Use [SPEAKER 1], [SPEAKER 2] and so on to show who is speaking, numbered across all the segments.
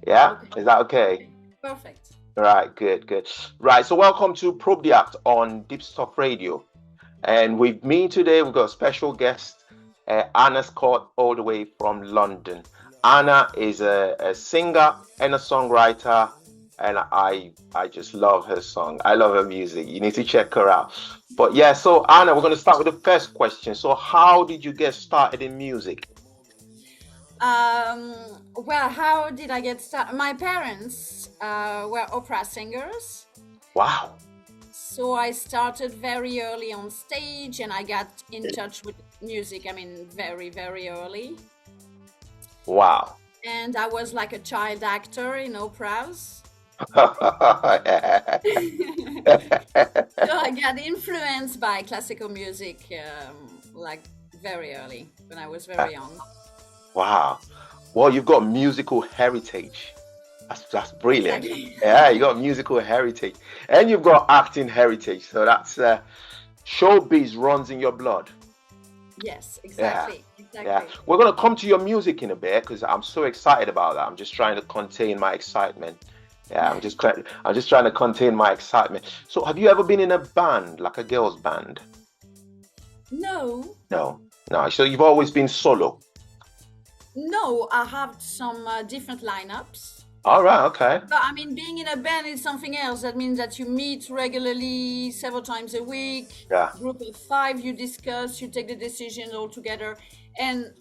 [SPEAKER 1] Yeah,
[SPEAKER 2] Okay.
[SPEAKER 1] is that okay?
[SPEAKER 2] Perfect.
[SPEAKER 1] Right, good, good. Right, so welcome to Probe the Act on Deepstuff Radio. And with me today, we've got a special guest, Anna Scott, all the way from London. Anna is a singer and a songwriter, and I just love her song. I love her music. You need to check her out. But yeah, so Anna, we're going to start with the first question. So, how did you get started in music?
[SPEAKER 2] Um, well, how did I get started? My parents were opera singers.
[SPEAKER 1] Wow,
[SPEAKER 2] So I started very early on stage and I got in touch with music, very, very early.
[SPEAKER 1] wow.
[SPEAKER 2] And I was like a child actor in operas. So I got influenced by classical music like very early when I was very young.
[SPEAKER 1] Wow. Well, you've got musical heritage. That's brilliant.
[SPEAKER 2] Exactly.
[SPEAKER 1] Yeah, you got musical heritage, and you've got acting heritage. So that's showbiz runs in your blood.
[SPEAKER 2] Yes,
[SPEAKER 1] Yeah,
[SPEAKER 2] exactly.
[SPEAKER 1] yeah.
[SPEAKER 2] Exactly.
[SPEAKER 1] We're gonna come to your music in a bit because I'm so excited about that. I'm just trying to contain my excitement. Yeah, I'm just trying to contain my excitement. So, have you ever been in a band, like a girls' band?
[SPEAKER 2] No,
[SPEAKER 1] No, no. So you've always been solo.
[SPEAKER 2] no, I have some different lineups.
[SPEAKER 1] All right. Okay.
[SPEAKER 2] But being in a band is something else. That means that you meet regularly, several times a week,
[SPEAKER 1] Yeah.
[SPEAKER 2] group of five, you discuss, you take the decisions all together. And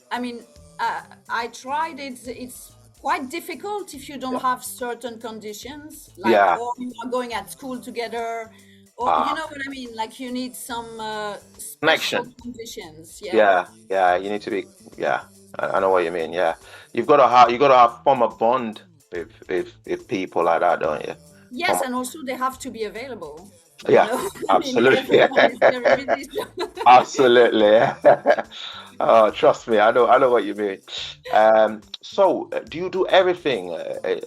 [SPEAKER 2] I tried it. It's quite difficult if you don't
[SPEAKER 1] Yeah.
[SPEAKER 2] have certain conditions, like,
[SPEAKER 1] Yeah.
[SPEAKER 2] or you are going at school together, or you
[SPEAKER 1] Ah,
[SPEAKER 2] know what I mean? Like you need some special
[SPEAKER 1] connection.
[SPEAKER 2] conditions. Yeah.
[SPEAKER 1] Yeah, yeah, you need to be. Yeah, I know what you mean. Yeah, you got to have form a bond with people like that, don't you?
[SPEAKER 2] Yes,
[SPEAKER 1] Form
[SPEAKER 2] and also they have to be available. You
[SPEAKER 1] yeah,
[SPEAKER 2] know,
[SPEAKER 1] absolutely,
[SPEAKER 2] everyone is very busy.
[SPEAKER 1] absolutely. Oh, trust me, I know what you mean. So do you do everything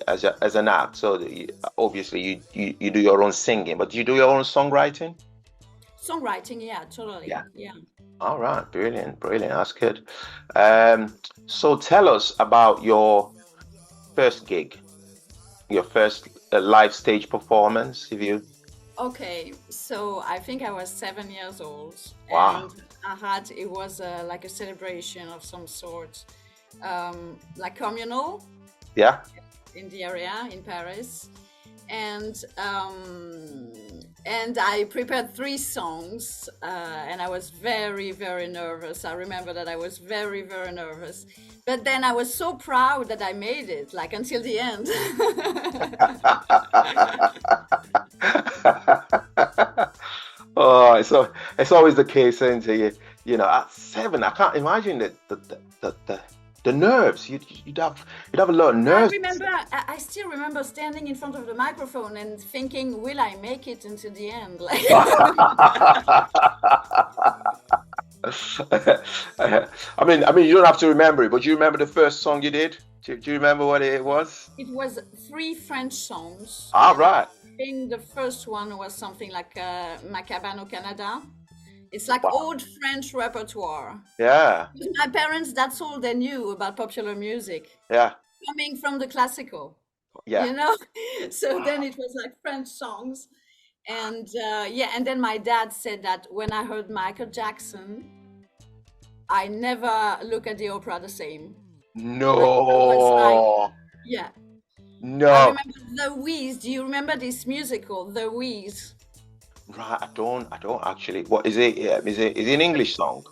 [SPEAKER 1] as an act? So obviously you do your own singing, but do you do your own songwriting?
[SPEAKER 2] Songwriting, yeah, totally.
[SPEAKER 1] Yeah.
[SPEAKER 2] Yeah.
[SPEAKER 1] All right, brilliant, brilliant. That's good. So tell us about your first gig, your first live stage performance. If you,
[SPEAKER 2] Okay, so I think I was 7 years old,
[SPEAKER 1] wow,
[SPEAKER 2] and it was like a celebration of some sort, like communal
[SPEAKER 1] yeah,
[SPEAKER 2] in the area in Paris, and I prepared three songs, and I was very, very nervous. I remember that I was very, very nervous, but then I was so proud that I made it, like until the end.
[SPEAKER 1] oh, it's always the case, isn't it? At 7, I can't imagine the nerves. You'd have a lot of nerves.
[SPEAKER 2] I still remember standing in front of the microphone and thinking, will I make it until the end? Like,
[SPEAKER 1] I mean, you don't have to remember it, but do you remember the first song you did? Do you remember what it was?
[SPEAKER 2] it was three French songs,
[SPEAKER 1] All
[SPEAKER 2] and I
[SPEAKER 1] right.
[SPEAKER 2] think the first one was something like Macabano Canada. It's like
[SPEAKER 1] Wow.
[SPEAKER 2] old French repertoire.
[SPEAKER 1] Yeah.
[SPEAKER 2] My parents, that's all they knew about popular music,
[SPEAKER 1] Yeah.
[SPEAKER 2] coming from the classical,
[SPEAKER 1] Yeah.
[SPEAKER 2] you know? So then
[SPEAKER 1] Wow.
[SPEAKER 2] it was like French songs. And yeah, and then my dad said that when I heard Michael Jackson, I never look at the opera the same. Like I was like,
[SPEAKER 1] No.
[SPEAKER 2] yeah. I
[SPEAKER 1] No.
[SPEAKER 2] remember The Wheeze. Do you remember this musical, The Wheeze?
[SPEAKER 1] Right. I don't actually. What is it? Is it an English song?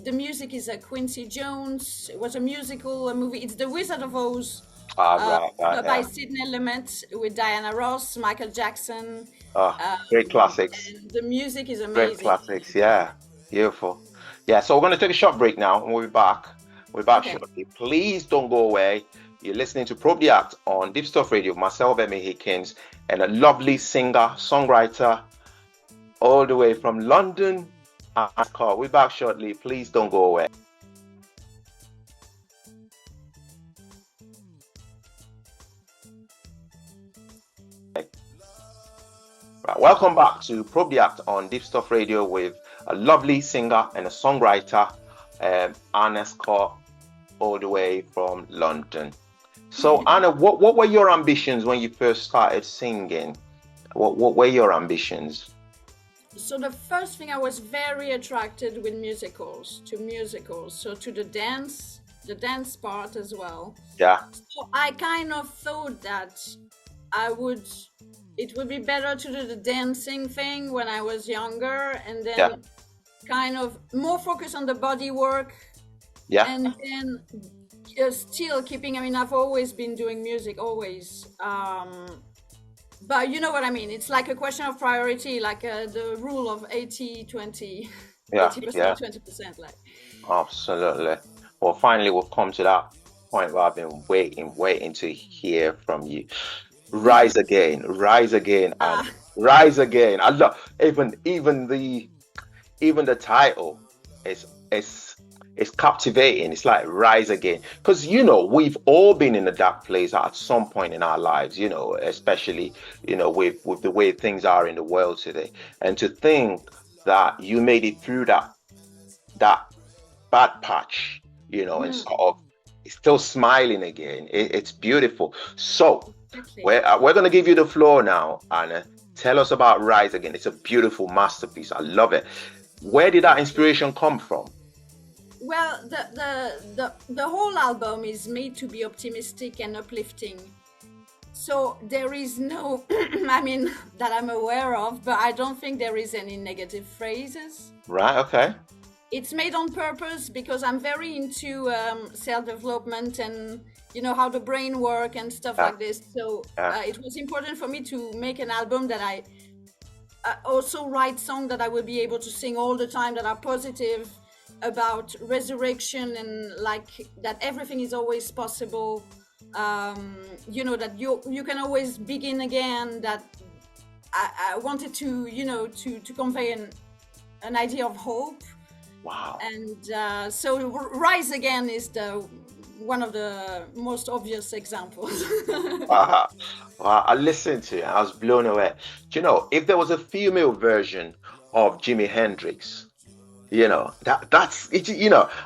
[SPEAKER 2] The music is a Quincy Jones. It was a musical, a movie. It's The Wizard of Oz,
[SPEAKER 1] Ah,
[SPEAKER 2] uh,
[SPEAKER 1] right. Right.
[SPEAKER 2] by
[SPEAKER 1] Yeah.
[SPEAKER 2] Sidney Lumet with Diana Ross, Michael Jackson.
[SPEAKER 1] Ah, great classics.
[SPEAKER 2] And the music is
[SPEAKER 1] Great
[SPEAKER 2] amazing.
[SPEAKER 1] classics. Yeah. Beautiful. Yeah. So we're going to take a short break now, and we'll be back. We're back
[SPEAKER 2] Okay.
[SPEAKER 1] shortly. Please don't go away. You're listening to Probe the Act on Deep Stuff Radio with myself, Emmy Hikins, and a lovely singer, songwriter, all the way from London. We're back shortly. Please don't go away. Right, welcome back to Probe the Act on Deep Stuff Radio with a lovely singer and a songwriter, Anna Scott, all the way from London. So Anna, what were your ambitions when you first started singing? What were your ambitions?
[SPEAKER 2] So the first thing, I was very attracted with musicals, so to the dance part as well.
[SPEAKER 1] Yeah.
[SPEAKER 2] So I kind of thought that I would, it would be better to do the dancing thing when I was younger, and
[SPEAKER 1] Yeah.
[SPEAKER 2] then kind of more focus on the body work,
[SPEAKER 1] Yeah.
[SPEAKER 2] and then still keeping. I mean, I've always been doing music, always. But you know what I mean? It's like a question of priority, like the rule of 80-20,
[SPEAKER 1] Yeah.
[SPEAKER 2] 80%,
[SPEAKER 1] Yeah.
[SPEAKER 2] 20%. Like,
[SPEAKER 1] Absolutely. Well, finally, we've come to that point where I've been waiting to hear from you. Rise again, and rise again. I love even the title is captivating. It's like rise again, because we've all been in a dark place at some point in our lives. Especially with the way things are in the world today, and to think that you made it through that bad patch, and sort of still smiling again. It's beautiful. So we're going to give you the floor now, and tell us about Rise Again. It's a beautiful masterpiece. I love it. Where did that inspiration come from?
[SPEAKER 2] Well, the whole album is made to be optimistic and uplifting. So there is no, I mean, that I'm aware of, but I don't think there is any negative phrases.
[SPEAKER 1] Right, okay.
[SPEAKER 2] It's made on purpose because I'm very into self-development and how the brain works and stuff like this. So it was important for me to make an album that I also write songs that I will be able to sing all the time, that are positive, about resurrection, and like that everything is always possible. That you can always begin again. That I wanted to to convey an idea of hope.
[SPEAKER 1] Wow.
[SPEAKER 2] And so Rise Again is one of the most obvious examples.
[SPEAKER 1] Wow. I listened to it and I was blown away. Do you know, if there was a female version of Jimi Hendrix, that's it.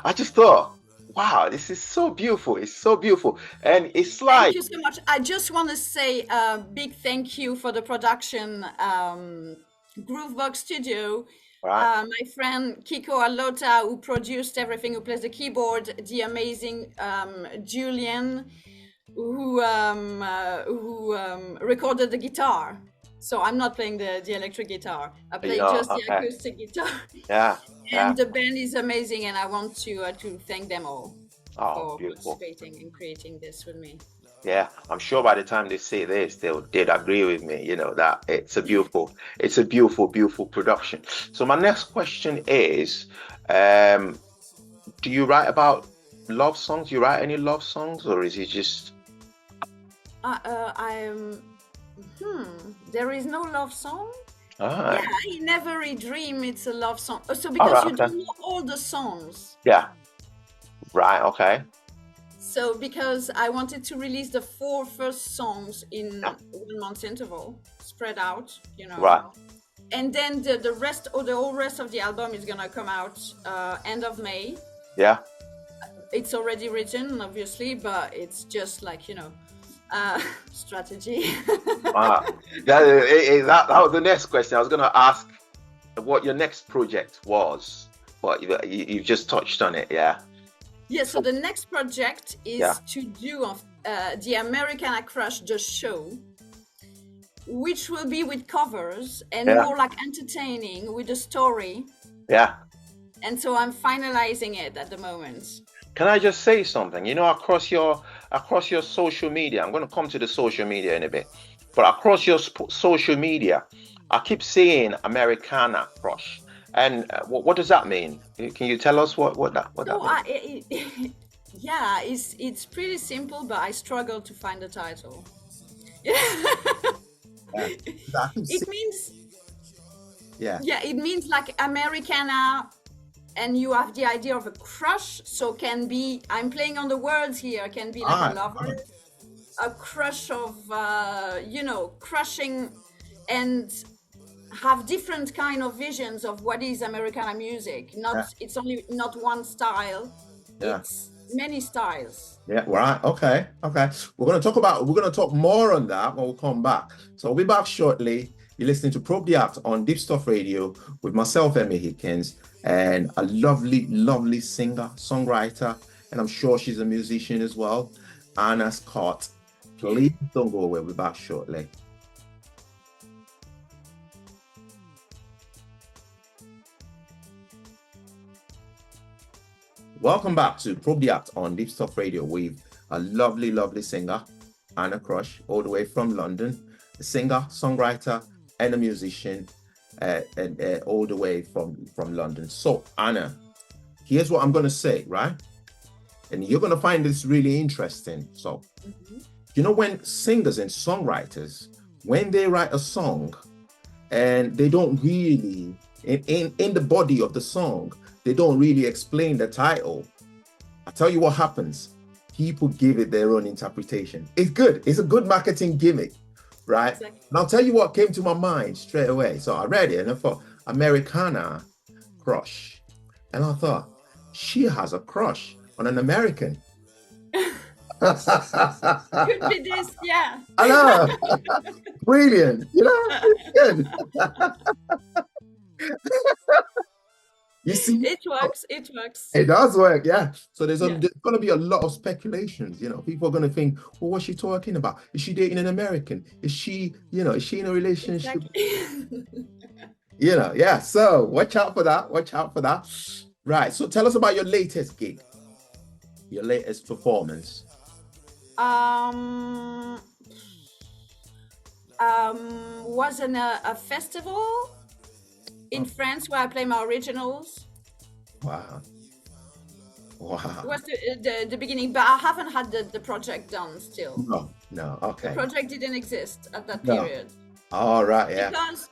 [SPEAKER 1] I just thought, wow, this is so beautiful. It's so beautiful. And it's like,
[SPEAKER 2] thank you so much. I just want to say a big thank you for the production, Groovebox Studio.
[SPEAKER 1] right.
[SPEAKER 2] My friend Kiko Alota, who produced everything, who plays the keyboard, the amazing Julian, who recorded the guitar. So I'm not playing the electric guitar. I play just the acoustic guitar.
[SPEAKER 1] Yeah.
[SPEAKER 2] And the band is amazing, and I want to thank them all for
[SPEAKER 1] beautiful.
[SPEAKER 2] participating and creating this with me.
[SPEAKER 1] Yeah, I'm sure by the time they see this, they'd agree with me, that it's a beautiful production. So my next question is, do you write about love songs? Do you write any love songs, or is it just...
[SPEAKER 2] There is no love song.
[SPEAKER 1] Yeah,
[SPEAKER 2] In Every Dream, it's a love song. So because you don't know all the songs.
[SPEAKER 1] Yeah. Right, okay.
[SPEAKER 2] So because I wanted to release the 4 first songs in 1 month's interval, spread out,
[SPEAKER 1] Right.
[SPEAKER 2] And then the rest, or the whole rest of the album is gonna come out end of May.
[SPEAKER 1] Yeah.
[SPEAKER 2] It's already written, obviously, but it's just like strategy.
[SPEAKER 1] That was the next question. I was gonna ask what your next project was, but you've just touched on it. Yeah.
[SPEAKER 2] Yeah, so the next project is to do the Americana Crush the show, which will be with covers and more like entertaining with a story.
[SPEAKER 1] Yeah.
[SPEAKER 2] And so I'm finalizing it at the moment.
[SPEAKER 1] Can I just say something? Across your social media, I'm going to come to the social media in a bit, but across your social media, I keep seeing Americana Crush. And what does that mean? Can you tell us what that means?
[SPEAKER 2] It's pretty simple, but I struggle to find the title. It means it means like Americana, and you have the idea of a crush. So can be, I'm playing on the words here, can be like a lover, a crush of crushing, and have different kind of visions of what is Americana music. It's only not one style. It's many styles.
[SPEAKER 1] Yeah, right. Okay. We're gonna talk more on that when we come back. So we'll be back shortly. You're listening to Probe the Act on Deepstuff Radio with myself, Emmy Hikins, and a lovely, lovely singer, songwriter, and I'm sure she's a musician as well, Anna Scott. Please don't go away. We'll be back shortly. Welcome back to Probe the Act on Deepstuff Radio with a lovely, lovely singer, Anna Crush, all the way from London, a singer, songwriter, and a musician, and all the way from London. So, Anna, here's what I'm going to say, right? And you're going to find this really interesting. So, you know, when singers and songwriters, when they write a song and they don't really, in the body of the song, they don't really explain the title, I tell you what happens. People give it their own interpretation. It's good. It's a good marketing gimmick, right? Exactly. And I'll tell you what came to my mind straight away. So I read it and I thought, Americana crush. And I thought, she has a crush on an American.
[SPEAKER 2] Could be this, yeah.
[SPEAKER 1] I know. Brilliant. You know, good. You see,
[SPEAKER 2] it works.
[SPEAKER 1] It does work, yeah. So there's going to be a lot of speculations. You know, people are going to think, well, what's she talking about? Is she dating an American? Is she in a relationship? Exactly. You know, yeah. So watch out for that. Right. So tell us about your latest gig, your latest performance.
[SPEAKER 2] Was in a festival in France where I play my originals.
[SPEAKER 1] Wow.
[SPEAKER 2] It was the beginning, but I haven't had the project done still.
[SPEAKER 1] No, okay.
[SPEAKER 2] The project didn't exist at that period.
[SPEAKER 1] All right, yeah.
[SPEAKER 2] Because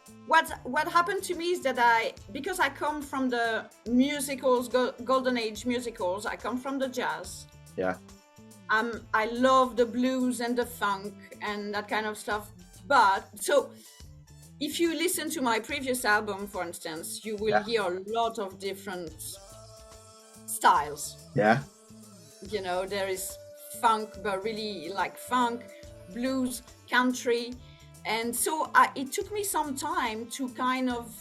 [SPEAKER 2] what happened to me is that because I come from the musicals, golden age musicals, I come from the jazz.
[SPEAKER 1] Yeah.
[SPEAKER 2] I love the blues and the funk and that kind of stuff. But so if you listen to my previous album, for instance, you will hear a lot of different styles.
[SPEAKER 1] Yeah.
[SPEAKER 2] You know, there is funk, but really like funk, blues, country. And so it took me some time to kind of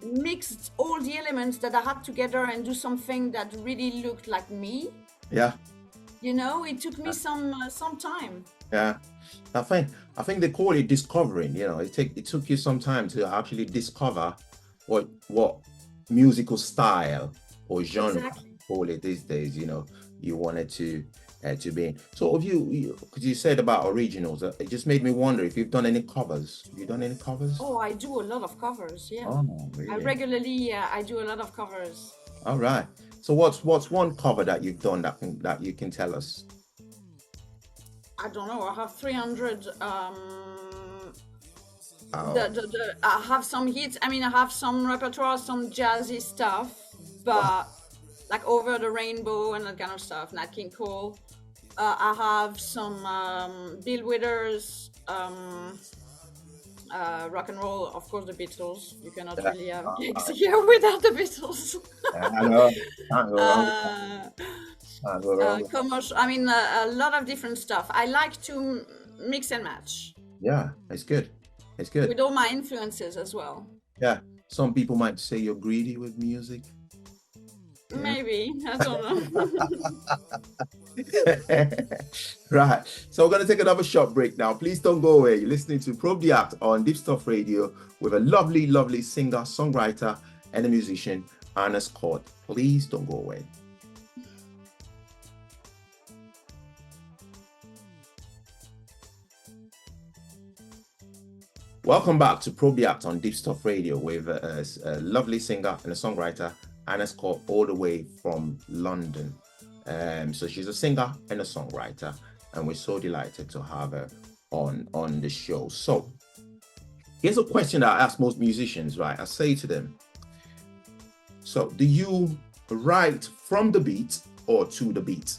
[SPEAKER 2] mix all the elements that I had together and do something that really looked like me.
[SPEAKER 1] Yeah.
[SPEAKER 2] You know, it took me some time.
[SPEAKER 1] Yeah. I think they call it discovering, you know, it took you some time to actually discover what musical style or genre, call it these days, you know, you wanted to be in. So have because you said about originals, it just made me wonder if you've done any covers. Have you done any covers?
[SPEAKER 2] Oh, I do a lot of covers, yeah.
[SPEAKER 1] Oh, really?
[SPEAKER 2] I regularly, I do a lot of covers.
[SPEAKER 1] All right. So what's one cover that you've done that you can tell us?
[SPEAKER 2] I don't know. I have 300. I have some hits. I mean, I have some repertoire, some jazzy stuff, but like Over the Rainbow and that kind of stuff. Nat King Cole. I have some Bill Withers, rock and roll. Of course, the Beatles. You cannot really have gigs here without the Beatles.
[SPEAKER 1] I know.
[SPEAKER 2] Commercial. I mean, a lot of different stuff. I like to mix and match.
[SPEAKER 1] Yeah, it's good. It's good.
[SPEAKER 2] With all my influences as well.
[SPEAKER 1] Yeah. Some people might say you're greedy with music.
[SPEAKER 2] Yeah. Maybe. I don't know.
[SPEAKER 1] Right. So we're going to take another short break now. Please don't go away. You're listening to Probe the Act on Deepstuff Radio with a lovely, lovely singer, songwriter, and a musician, Anna Scott. Please don't go away. Welcome back to Probe the Act on Deepstuff Radio with a lovely singer and a songwriter, Anna Scott, all the way from London. So she's a singer and a songwriter, and we're so delighted to have her on the show. So here's a question that I ask most musicians, right? I say to them, so do you write from the beat or to the beat?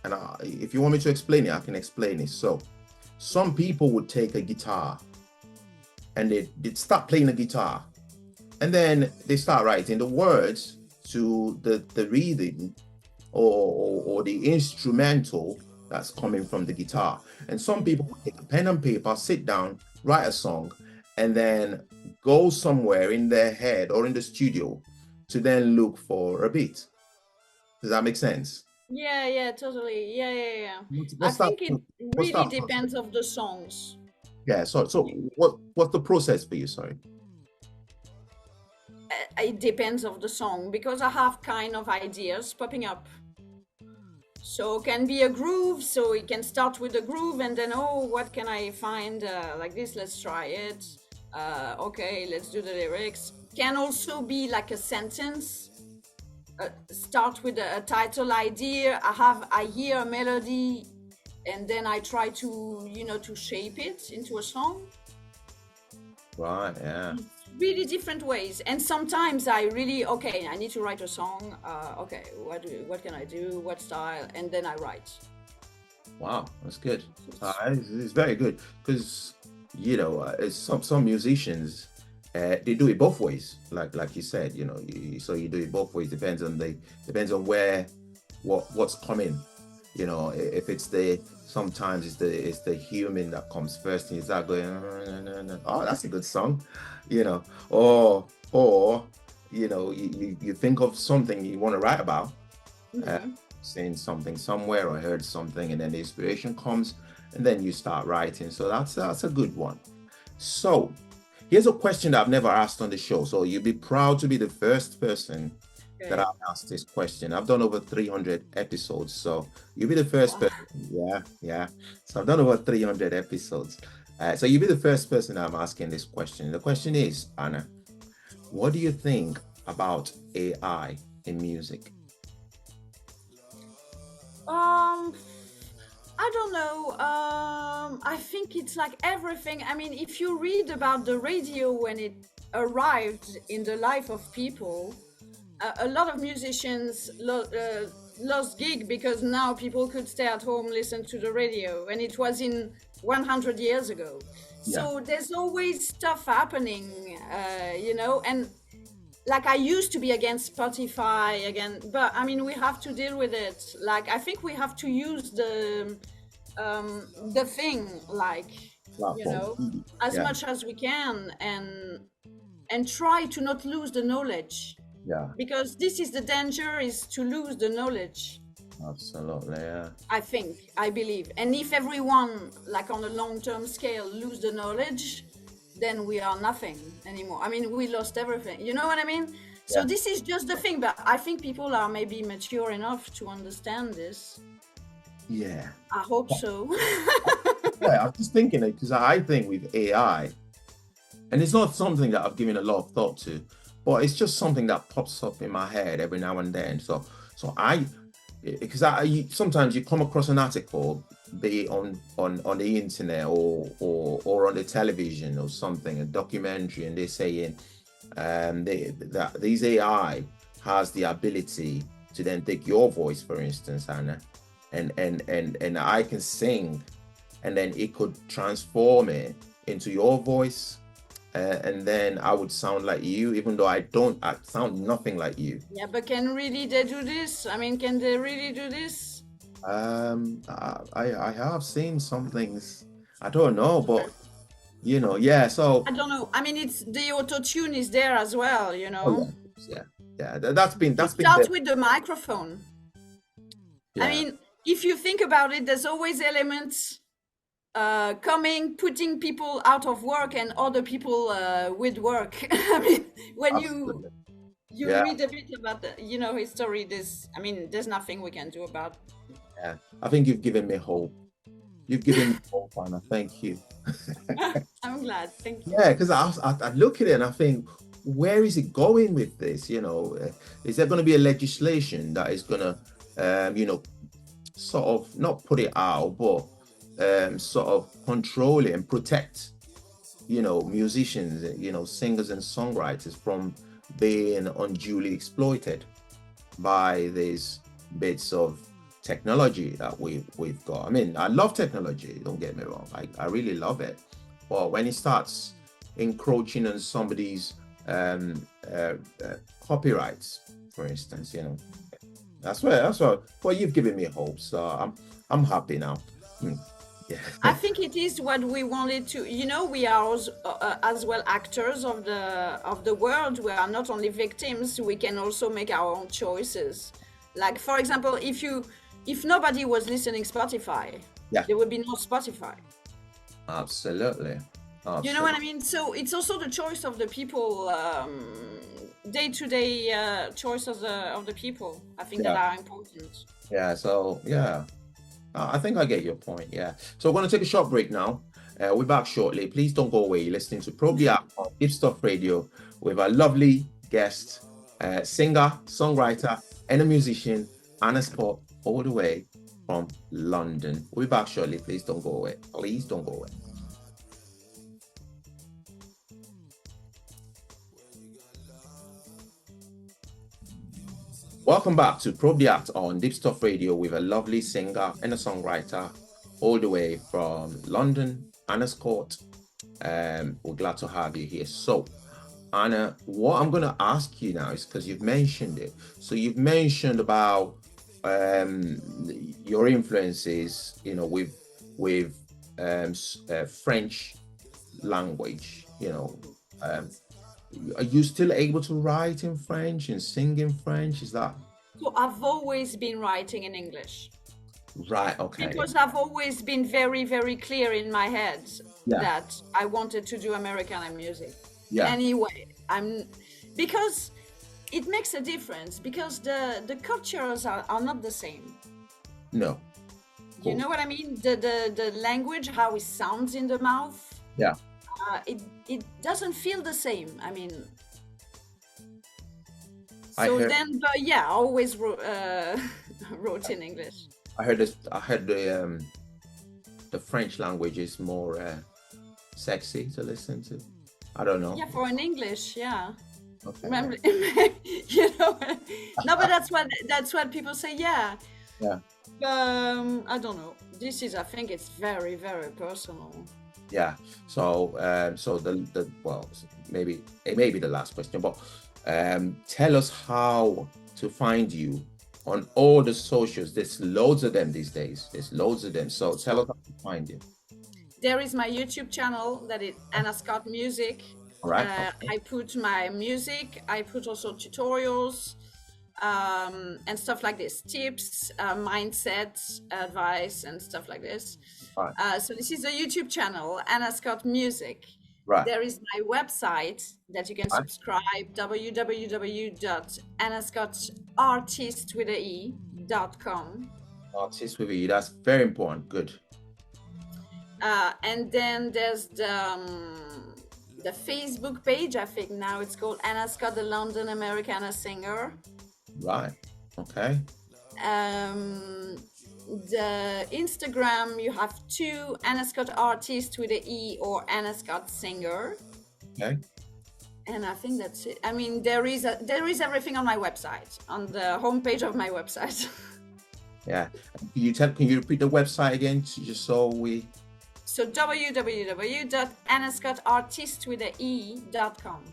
[SPEAKER 1] And if you want me to explain it, I can explain it. So some people would take a guitar and they'd start playing the guitar, and then they start writing the words to the rhythm,
[SPEAKER 3] or the instrumental that's coming from the guitar. And some people will take a pen and paper, sit down, write a song, and then go somewhere in their head or in the studio to then look for a beat. Does that make sense?
[SPEAKER 2] Yeah, totally. Yeah. I
[SPEAKER 3] What's that?
[SPEAKER 2] think it
[SPEAKER 3] What's
[SPEAKER 2] really
[SPEAKER 3] that process?
[SPEAKER 2] depends of the songs.
[SPEAKER 3] Yeah. So what's the process for you? Sorry.
[SPEAKER 2] It depends of the song because I have kind of ideas popping up. So can be a groove, so it can start with a groove and then, oh, what can I find like this? Let's try it. Okay, let's do the lyrics. Can also be like a sentence. Start with a title idea. I hear a melody, and then I try to to shape it into a song.
[SPEAKER 3] Right. Yeah.
[SPEAKER 2] Really different ways, and sometimes I need to write a song. Okay, what can I do? What style? And then I write.
[SPEAKER 3] Wow, that's good. It's very good because it's some musicians they do it both ways. Like you said, so you do it both ways. Depends on where what's coming. If it's sometimes it's the human that comes first and you start going, oh, that's a good song, or you think of something you want to write about. Saying something somewhere or heard something and then the inspiration comes and then you start writing. So that's a good one. So here's a question that I've never asked on the show, so you'll be proud to be the first person that I've asked this question. I've done over 300 episodes, so you'll be the first person. Yeah. So I've done over 300 episodes, so you'll be the first person I'm asking this question. The question is, Anna, what do you think about AI in music?
[SPEAKER 2] I don't know. I think it's like everything. I mean, if you read about the radio when it arrived in the life of people, a lot of musicians lost gig because now people could stay at home, listen to the radio, and it was in 100 years ago. So there's always stuff happening, and like I used to be against Spotify again, but I mean we have to deal with it. Like I think we have to use the thing, like as much as we can, and try to not lose the knowledge.
[SPEAKER 3] Yeah.
[SPEAKER 2] Because this is the danger, is to lose the knowledge.
[SPEAKER 3] Absolutely, yeah.
[SPEAKER 2] I believe, and if everyone, like on a long-term scale, lose the knowledge, then we are nothing anymore. I mean, we lost everything. You know what I mean? So this is just the thing, but I think people are maybe mature enough to understand this.
[SPEAKER 3] Yeah.
[SPEAKER 2] I hope so.
[SPEAKER 3] Yeah, I'm just thinking it because I think with AI, and it's not something that I've given a lot of thought to, but it's just something that pops up in my head every now and then. So because sometimes you come across an article, be it on the internet or on the television or something, a documentary, and they're saying that these AI has the ability to then take your voice, for instance, Anna, and I can sing, and then it could transform it into your voice. And then I would sound like you, even though I sound nothing like you.
[SPEAKER 2] Yeah, but can really they do this? I mean, can they really do this?
[SPEAKER 3] I have seen some things. I don't know, but so
[SPEAKER 2] I don't know. I mean, it's the auto tune is there as well,
[SPEAKER 3] yeah. That's been
[SPEAKER 2] start with the microphone.
[SPEAKER 3] Yeah.
[SPEAKER 2] I mean, if you think about it, there's always elements coming, putting people out of work and other people with work. I mean, when
[SPEAKER 3] Absolutely.
[SPEAKER 2] you read a bit about the history, there's nothing we can do about.
[SPEAKER 3] Yeah, I think you've given me hope. You've given me hope, Anna. Thank you.
[SPEAKER 2] I'm glad. Thank you.
[SPEAKER 3] Yeah, because I look at it and I think, where is it going with this? Is there going to be a legislation that is going to, sort of not put it out, but sort of control it and protect, musicians, singers and songwriters from being unduly exploited by these bits of technology that we've got. I mean, I love technology, don't get me wrong. I really love it. But when it starts encroaching on somebody's copyrights, for instance, That's right. Well, you've given me hope, so I'm happy now. Yeah.
[SPEAKER 2] I think it is what we wanted to. We are as well actors of the world. We are not only victims. We can also make our own choices. Like, for example, if nobody was listening Spotify, there would be no Spotify.
[SPEAKER 3] Absolutely.
[SPEAKER 2] You know what I mean? So it's also the choice of the people, day-to-day choices of the people. I think that are important.
[SPEAKER 3] Yeah. So I think I get your point. Yeah. So we're going to take a short break now. We're back shortly. Please don't go away. You're listening to Probe the Act on Deepstuff Radio with our lovely guest, singer, songwriter, and a musician, Anna Scott, all the way from London. We'll be back shortly. Please don't go away. Please don't go away. Welcome back to Probe the Act on Deepstuff Radio with a lovely singer and a songwriter all the way from London, Anna Scott. We're glad to have you here. So, Anna, what I'm going to ask you now is, because you've mentioned it. So you've mentioned about your influences, with French language, Are you still able to write in French and sing in French? Is that?
[SPEAKER 2] So I've always been writing in English.
[SPEAKER 3] Right, okay.
[SPEAKER 2] Because I've always been very, very clear in my head that I wanted to do Americana music. Yeah. Anyway, because it makes a difference, because the cultures are not the same.
[SPEAKER 3] No.
[SPEAKER 2] Cool. You know what I mean? The language, how it sounds in the mouth.
[SPEAKER 3] Yeah.
[SPEAKER 2] It doesn't feel the same. I mean, I always wrote in English.
[SPEAKER 3] I heard the French language is more sexy to listen to. I don't know.
[SPEAKER 2] Yeah, for an English, yeah.
[SPEAKER 3] Okay.
[SPEAKER 2] Remember, no, but that's what people say. Yeah.
[SPEAKER 3] Yeah.
[SPEAKER 2] I don't know. I think it's very, very personal.
[SPEAKER 3] Yeah. So maybe it may be the last question, but tell us how to find you on all the socials. There's loads of them these days. So tell us how to find you.
[SPEAKER 2] There is my YouTube channel that is Anna Scott Music.
[SPEAKER 3] All right.
[SPEAKER 2] I put my music. I put also tutorials and stuff like this, tips, mindset, advice, and stuff like this.
[SPEAKER 3] Right.
[SPEAKER 2] So this is a YouTube channel, Anna Scott Music.
[SPEAKER 3] Right.
[SPEAKER 2] There is my website that you can subscribe, www.annascottartist.com.
[SPEAKER 3] Artist with E, that's very important. Good.
[SPEAKER 2] And then there's the Facebook page. I think now it's called Anna Scott, the London Americana singer.
[SPEAKER 3] Right. Okay.
[SPEAKER 2] The Instagram, you have two, Anna Scott Artist with an E or Anna Scott Singer.
[SPEAKER 3] Okay.
[SPEAKER 2] And I think that's it. I mean, there is everything on my website, on the homepage of my website.
[SPEAKER 3] Yeah. Can you repeat the website again, just so we?
[SPEAKER 2] So www.annascottartist.com.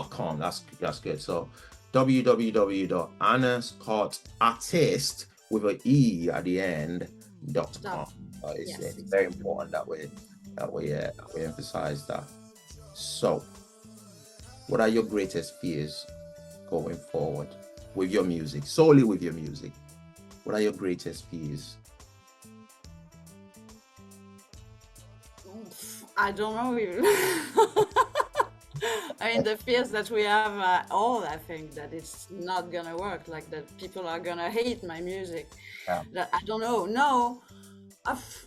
[SPEAKER 3] .com. That's good. So www.annascottartist with an E at the end .com. It's very important that we emphasize that. So, what are your greatest fears going forward with your music, solely with your music? What are your greatest fears?
[SPEAKER 2] I don't know. I mean, the fears that we have I think that it's not gonna work, like that people are gonna hate my music.
[SPEAKER 3] Yeah.
[SPEAKER 2] That I don't know. No,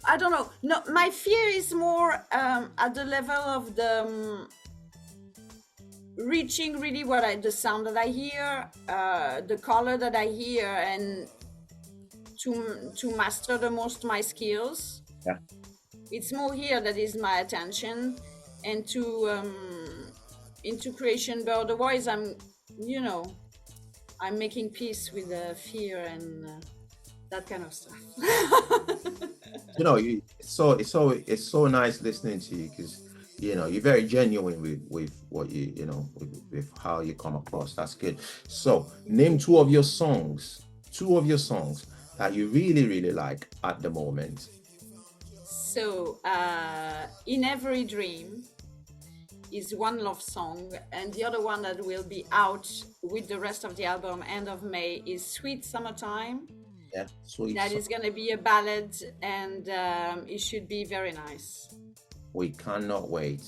[SPEAKER 2] I don't know. No, my fear is more at the level of the reaching really the sound that I hear, the color that I hear, and to master the most my skills.
[SPEAKER 3] Yeah.
[SPEAKER 2] It's more here that is my attention, and into creation, but otherwise I'm making peace with the fear and that kind of stuff.
[SPEAKER 3] It's so nice listening to you, because you're very genuine with what with how you come across. That's good. So name two of your songs two of your songs that you really, really like at the moment.
[SPEAKER 2] So, In Every Dream is one love song, and the other one that will be out with the rest of the album end of May is Sweet Summertime.
[SPEAKER 3] Yeah, sweet.
[SPEAKER 2] That is going to be a ballad, and it should be very nice.
[SPEAKER 3] We cannot wait.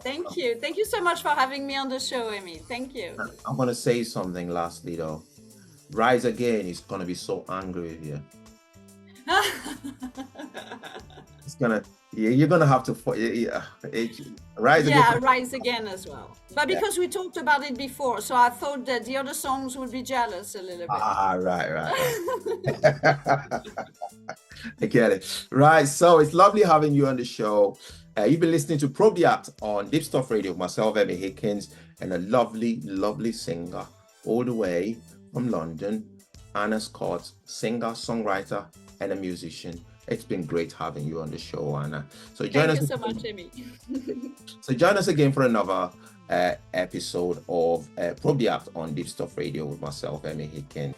[SPEAKER 2] Thank you. Thank you so much for having me on the show, Emmy. Thank you.
[SPEAKER 3] I'm going to say something lastly, though. Rise Again is going to be so angry with you. You're gonna have to rise again.
[SPEAKER 2] Yeah, Rise Again as well. But because we talked about it before, so I thought that the other songs would be jealous a little bit.
[SPEAKER 3] Right. I get it. Right. So it's lovely having you on the show. You've been listening to Probe the Act on Deepstuff Radio with myself, Emmy Hikins, and a lovely, lovely singer all the way from London, Anna Scott, singer, songwriter, and a musician. It's been great having you on the show, Anna. So join us.
[SPEAKER 2] Thank you so much, Emmy.
[SPEAKER 3] So join us again for another episode of Probe the Act on Deepstuff Radio with myself, Emmy Hikins.